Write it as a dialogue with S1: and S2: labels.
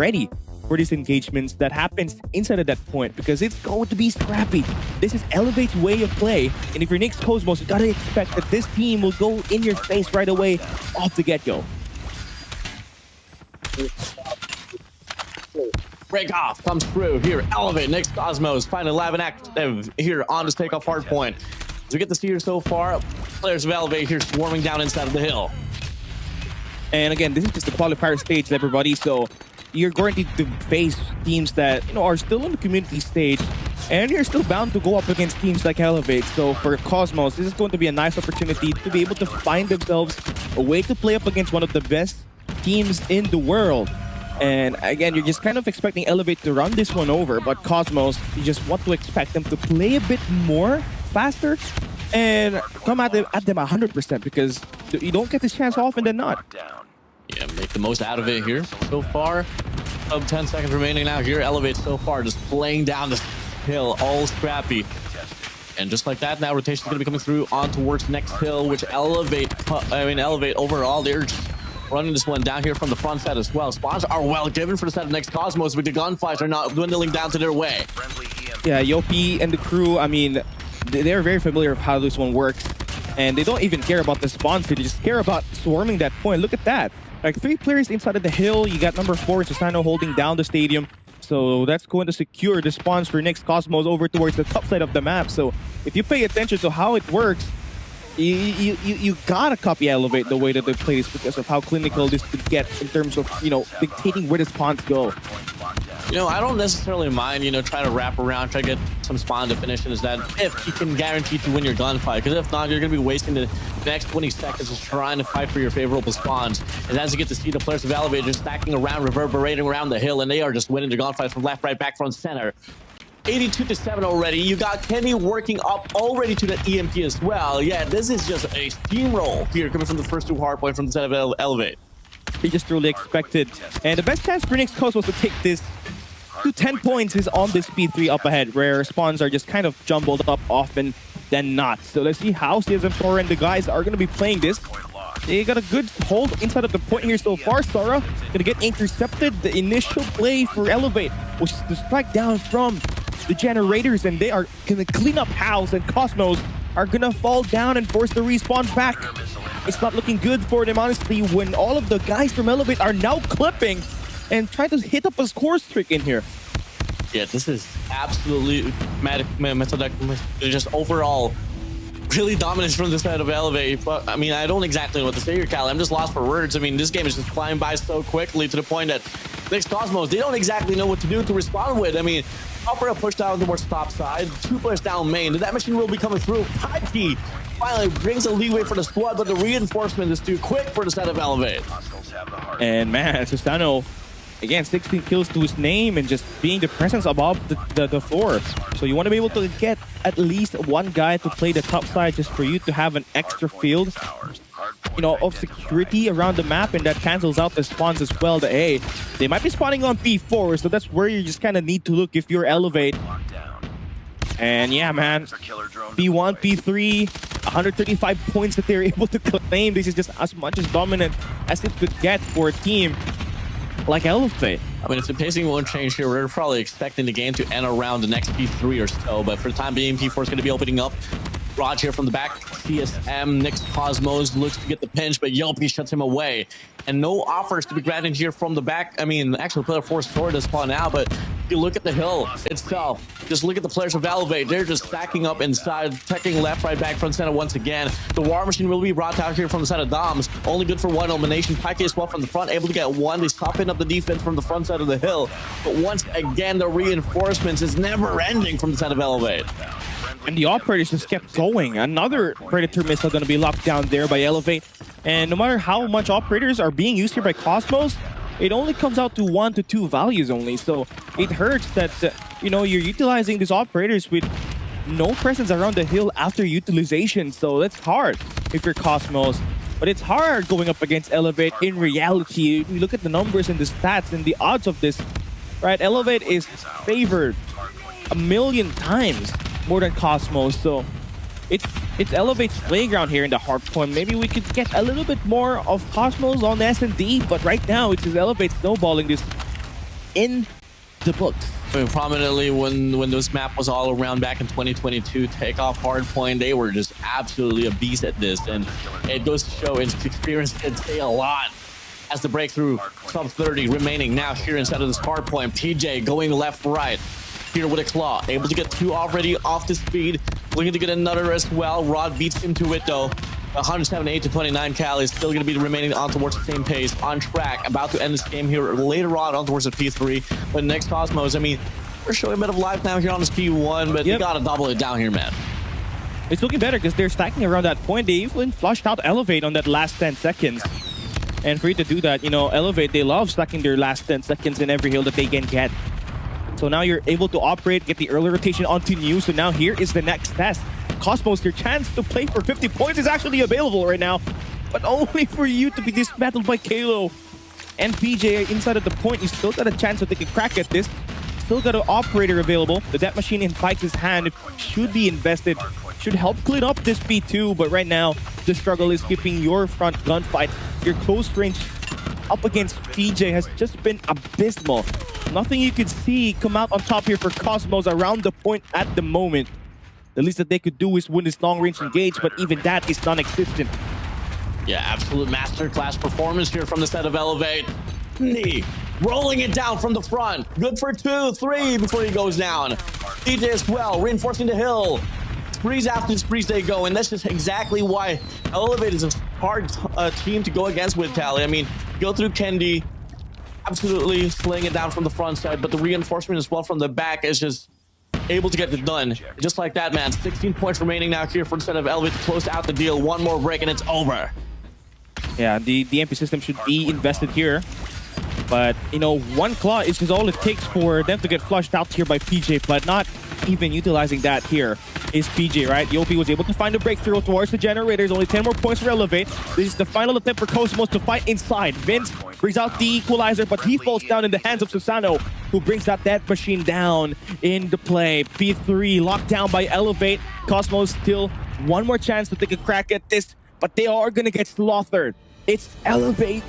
S1: ready for these engagements that happens inside of that point, because it's going to be scrappy. This is Elevate's way of play, and if you're NIX COSMOS, you gotta expect that this team will go in your face right away off the get-go.
S2: Break off comes through here. Elevate, NIX COSMOS, finally live and active here on this takeoff hard point. As we get to see here so far, players of Elevate here swarming down inside of the hill.
S1: And again, this is just the qualifier stage, everybody, so you're going to face teams that, you know, are still in the community stage, and you're still bound to go up against teams like Elevate. So for Cosmos, this is going to be a nice opportunity to be able to find themselves a way to play up against one of the best teams in the world. And again, you're just kind of expecting Elevate to run this one over, but Cosmos, you just want to expect them to play a bit more, faster, and come at them 100%, because you don't get this chance often than not.
S2: Yeah, make the most out of it here so far. 10 seconds remaining now here. Elevate so far just playing down the hill, all scrappy. And just like that, now rotation is going to be coming through on towards next hill, which Elevate overall, they're just running this one down here from the front side as well. Spawns are well given for the side of NIX COSMOS, but the gunfires are not dwindling down to their way.
S1: Yeah, Yopi and the crew, I mean, they're very familiar with how this one works. And they don't even care about the spawns, they just care about swarming that point. Look at that. Like 3 players inside of the hill. You got number 4, Susano, holding down the stadium. So that's going to secure the spawns for NIX COSMOS over towards the top side of the map. So if you pay attention to how it works, you gotta copy Elevate the way that they play this, because of how clinical this could get in terms of, you know, dictating where the spawns go.
S2: You know, I don't necessarily mind, you know, try to wrap around, try to get some spawn definition, is that if you can guarantee to win your gunfight, because if not, you're going to be wasting the next 20 seconds just trying to fight for your favorable spawns. And as you get to see the players of Elevate just stacking around, reverberating around the hill, and they are just winning the gunfights from left, right, back, front, center. 82-7 already. You got Kenny working up already to the EMP as well. Yeah, this is just a steamroll here coming from the first 2 hardpoint from the side of Elevate.
S1: They just truly expected. And the best chance for NIX COSMOS to take this to 10 points is on this P3 up ahead, where spawns are just kind of jumbled up often than not. So let's see how CSM4 and the guys are going to be playing this. They got a good hold inside of the point here so far. Sara going to get intercepted. The initial play for Elevate was to strike down from the generators, and they are going to clean up house, and Cosmos are going to fall down and force the respawn back. It's not looking good for them, honestly, when all of the guys from Elevate are now clipping and try to hit up a score streak in here.
S2: Yeah, this is absolutely just overall really dominant from the side of Elevate. But I mean, I don't exactly know what to say here, Cal. I'm just lost for words. I mean, this game is just flying by so quickly to the point that NIX COSMOS, they don't exactly know what to do to respond with. I mean, upper push down towards top side, 2 players down main. That machine will be coming through. Pikey finally brings a leeway for the squad, but the reinforcement is too quick for the side of Elevate.
S1: And man, Susano, again, 16 kills to his name and just being the presence above the floor. So you want to be able to get at least 1 guy to play the top side just for you to have an extra field, you know, of security around the map, and that cancels out the spawns as well. The A, they might be spawning on P4, so that's where you just kind of need to look if you're Elevate. And yeah, man, P1, P3, 135 points that they're able to claim. This is just as much as dominant as it could get for a team like Elevate.
S2: I mean, if the pacing won't change here, we're probably expecting the game to end around the next P3 or so, but for the time being, P4 is going to be opening up. Raj here from the back, CSM, NIX COSMOS looks to get the pinch, but Yopi shuts him away. And no offers to be granted here from the back. I mean, actually, player 4 sword to spawn out, but if you look at the hill itself, just look at the players of Elevate. They're just stacking up inside, checking left, right, back, front, center once again. The War Machine will be brought out here from the side of Doms. Only good for 1 elimination. Pike as well from the front, able to get 1. They stopping up the defense from the front side of the hill. But once again, the reinforcements is never ending from the side of Elevate.
S1: And the operators just kept going. Another Predator missile going to be locked down there by Elevate. And no matter how much operators are being used here by Cosmos, it only comes out to 1 to 2 values only. So it hurts that, you know, you're utilizing these operators with no presence around the hill after utilization. So that's hard if you're Cosmos. But it's hard going up against Elevate in reality. We look at the numbers and the stats and the odds of this, right? Elevate is favored 1,000,000 times more than Cosmos, so it's Elevate's playground here in the hard point. Maybe we could get a little bit more of Cosmos on S&D, but right now it's just Elevate snowballing this in the books.
S2: I mean, prominently when this map was all around back in 2022, Takeoff, Hardpoint, they were just absolutely a beast at this, and it goes to show its experience can say a lot. As the breakthrough, sub 30 remaining now here inside of this Hardpoint. PJ going left, right. Here with a claw, able to get 2 already off the speed, looking to get another as well. Rod beats him to it though. 178 to 29. Cali is still going to be remaining on towards the same pace, on track, about to end this game here later on towards the P3. But NIX COSMOS, I mean, we're showing a bit of life now here on this P1, but they got to double it down here, man.
S1: It's looking better because they're stacking around that point. They even flushed out Elevate on that last 10 seconds. And for you to do that, you know, Elevate, they love stacking their last 10 seconds in every hill that they can get. So now you're able to operate, get the early rotation onto New. So now here is the next test. COSMOS, your chance to play for 50 points is actually available right now, but only for you to be dismantled by Kalo. And PJ inside of the point, you still got a chance to take a crack at this. Still got an operator available. The Death Machine in Pikes' hand should be invested. Should help clean up this P2, but right now, the struggle is keeping your front gunfight. Your close range up against PJ has just been abysmal. Nothing you could see come out on top here for COSMOS around the point at the moment. The least that they could do is win this long-range engage, but even that is non-existent.
S2: Yeah, absolute masterclass performance here from the set of Elevate. Knee rolling it down from the front. Good for 2, 3 before he goes down. DJ as well, reinforcing the hill. Sprees after sprees they go, and that's just exactly why Elevate is a hard team to go against with Tally. I mean, go through Kendi, absolutely slaying it down from the front side, but the reinforcement as well from the back is just able to get it done. Just like that, man. 16 points remaining now here for the set of Elevate to close out the deal. One more break and it's over.
S1: Yeah, the MP system should be invested here. But, you know, one claw is just all it takes for them to get flushed out here by PJ, but not even utilizing that here is PJ, right? Yopi was able to find a breakthrough towards the generators. Only 10 more points for Elevate. This is the final attempt for COSMOS to fight inside. Vince brings out the equalizer, but he falls down in the hands of Susano, who brings that Death Machine down in the play. P3 locked down by Elevate. COSMOS still one more chance to take a crack at this, but they are going to get slaughtered. It's Elevate